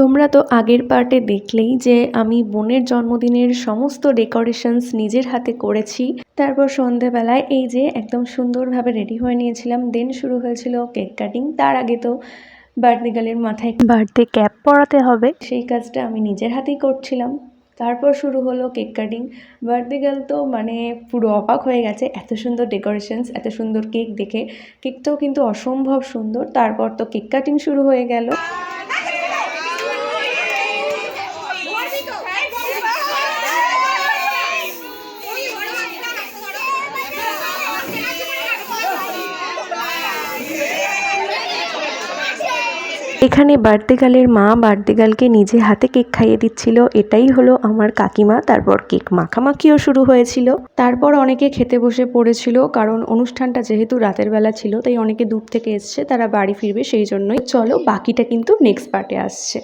তোমরা তো আগের পার্টে দেখলেই যে আমি বোনের জন্মদিনের সমস্ত ডেকোরেশনস নিজের হাতে করেছি। তারপর সন্ধেবেলায় এই যে একদম সুন্দরভাবে রেডি হয়ে নিয়েছিলাম। দেন শুরু হয়েছিল কেক কাটিং। তার আগে তো বার্থডে গার্লের মাথায় বার্থডে ক্যাপ পরাতে হবে, সেই কাজটা আমি নিজের হাতেই করছিলাম। তারপর শুরু হলো কেক কাটিং। বার্থডে গার্ল তো মানে পুরো অবাক হয়ে গেছে এত সুন্দর ডেকোরেশনস, এত সুন্দর কেক দেখে। কেকটাও কিন্তু অসম্ভব সুন্দর। তারপর তো কেক কাটিং শুরু হয়ে গেল। এখানে বার্থডে গার্লের মা বার্থডে গার্লকে নিজে হাতে কেক খাইয়ে দিচ্ছিল। এটাই হলো আমার কাকিমা। তারপর কেক মাখামাখিও শুরু হয়েছিল। তারপর অনেকে খেতে বসে পড়েছিল, কারণ অনুষ্ঠানটা যেহেতু রাতের বেলা ছিল তাই অনেকে দূর থেকে এসছে, তারা বাড়ি ফিরবে সেই জন্যই। চলো বাকিটা কিন্তু নেক্সট পার্টে আসছে।